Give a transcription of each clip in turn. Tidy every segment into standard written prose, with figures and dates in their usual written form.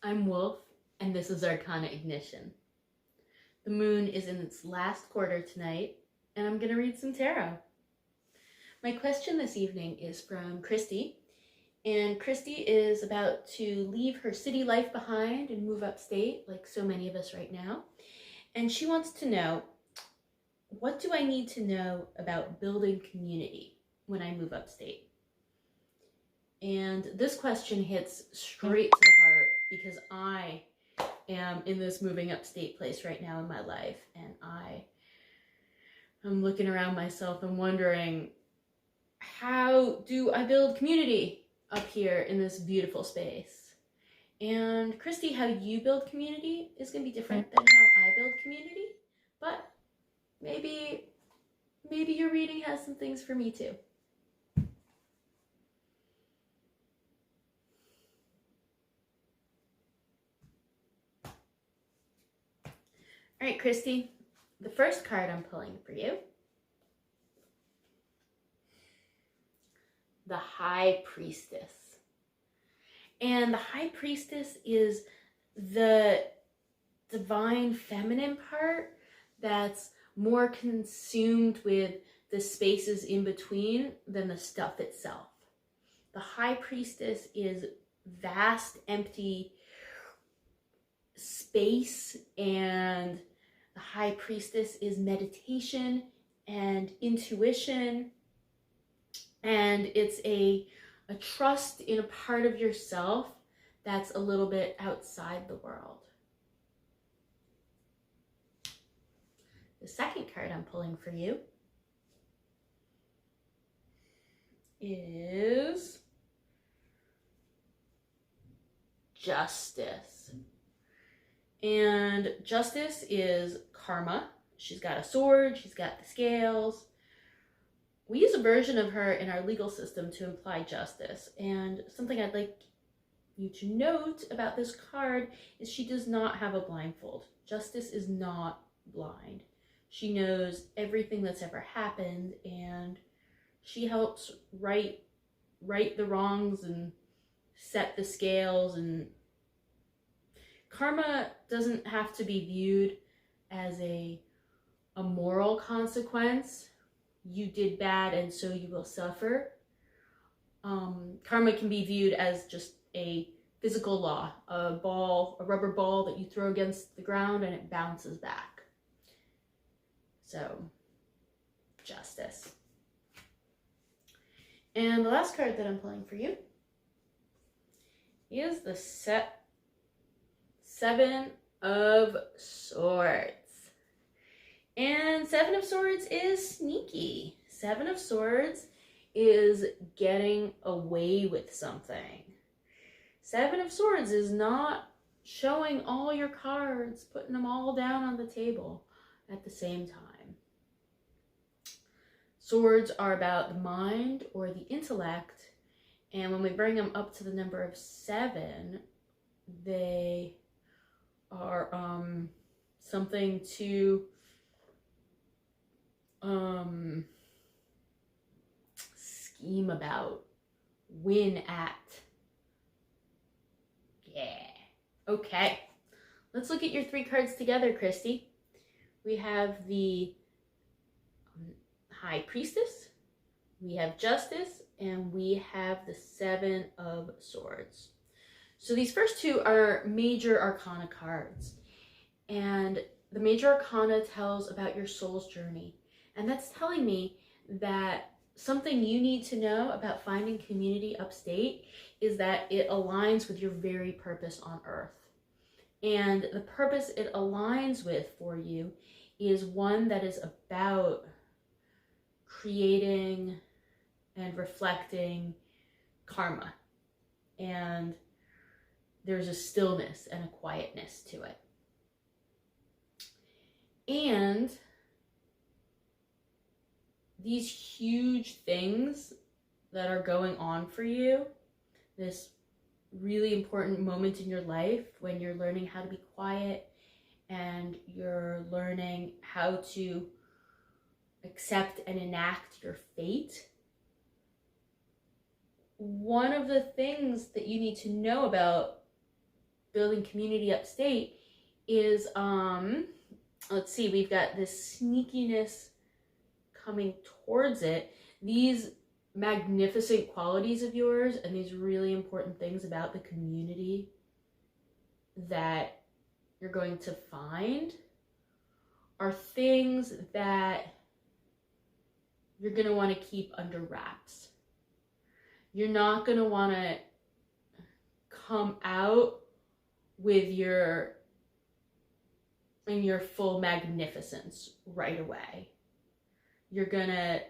I'm Wolf, and this is Arcanaignition. The moon is in its last quarter tonight, and I'm going to read some tarot. My question this evening is from Kristi, and Kristi is about to leave her city life behind and move upstate, like so many of us right now. And she wants to know, what do I need to know about building community when I move upstate? And this question hits straight to the heart because I am in this moving upstate place right now in my life, and I'm looking around myself and wondering, how do I build community up here in this beautiful space? And Kristi, how you build community is going to be different than how I build community, but maybe your reading has some things for me too. All right, Kristi, the first card I'm pulling for you, the High Priestess. And the High Priestess is the divine feminine part that's more consumed with the spaces in between than the stuff itself. The High Priestess is vast, empty space, and the High Priestess is meditation and intuition, and it's a trust in a part of yourself that's a little bit outside the world. The second card I'm pulling for you is Justice. And Justice is karma. She's got a sword, she's got the scales. We use a version of her in our legal system to imply justice. And something I'd like you to note about this card is she does not have a blindfold. Justice is not blind. She knows everything that's ever happened, and she helps right the wrongs and set the scales. And karma doesn't have to be viewed as a moral consequence. You did bad and so you will suffer. Karma can be viewed as just a physical law, a rubber ball that you throw against the ground and it bounces back. So, Justice. And the last card that I'm pulling for you is the Seven of Swords. And Seven of Swords is sneaky. Seven of Swords is getting away with something. Seven of Swords is not showing all your cards, putting them all down on the table at the same time. Swords are about the mind or the intellect, and when we bring them up to the number of 7, they are something to scheme about, win at. Yeah. Okay. Let's look at your 3 cards together, Kristi. We have the High Priestess, we have Justice, and we have the 7 of Swords. So these first 2 are major arcana cards. And the major arcana tells about your soul's journey. And that's telling me that something you need to know about finding community upstate is that it aligns with your very purpose on Earth. And the purpose it aligns with for you is one that is about creating and reflecting karma. And there's a stillness and a quietness to it. And these huge things that are going on for you, this really important moment in your life when you're learning how to be quiet and you're learning how to accept and enact your fate, one of the things that you need to know about building community upstate is, let's see, we've got this sneakiness coming towards it. These magnificent qualities of yours and these really important things about the community that you're going to find are things that you're going to want to keep under wraps. You're not going to want to come out with your full magnificence right away. You're going to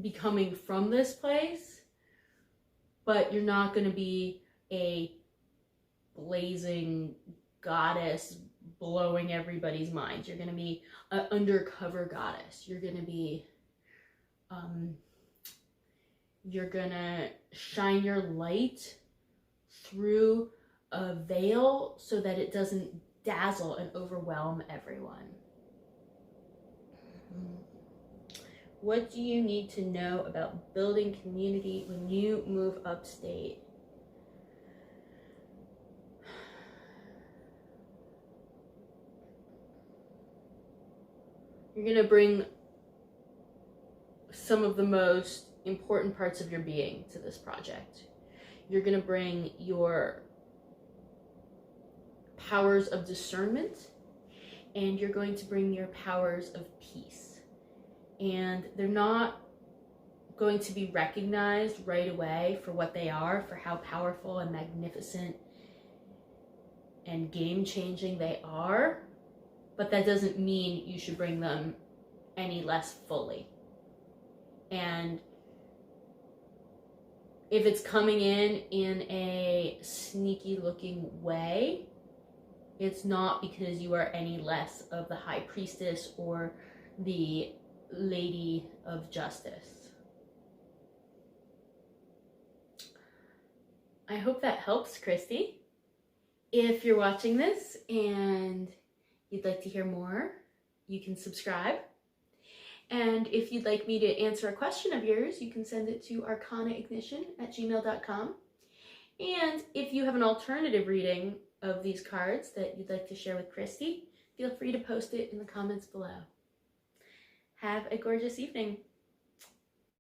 be coming from this place, but you're not going to be a blazing goddess blowing everybody's minds. You're going to be an undercover goddess. You're going to be you're gonna shine your light through a veil so that it doesn't dazzle and overwhelm everyone. What do you need to know about building community when you move upstate? You're gonna bring some of the most important parts of your being to this project. You're going to bring your powers of discernment, and you're going to bring your powers of peace. And they're not going to be recognized right away for what they are, for how powerful and magnificent and game-changing they are, but that doesn't mean you should bring them any less fully. And if it's coming in a sneaky looking way, it's not because you are any less of the High Priestess or the Lady of Justice. I hope that helps, Kristi. If you're watching this and you'd like to hear more, you can subscribe. And if you'd like me to answer a question of yours, you can send it to arcanaignition@gmail.com. And if you have an alternative reading of these cards that you'd like to share with Kristi, feel free to post it in the comments below. Have a gorgeous evening.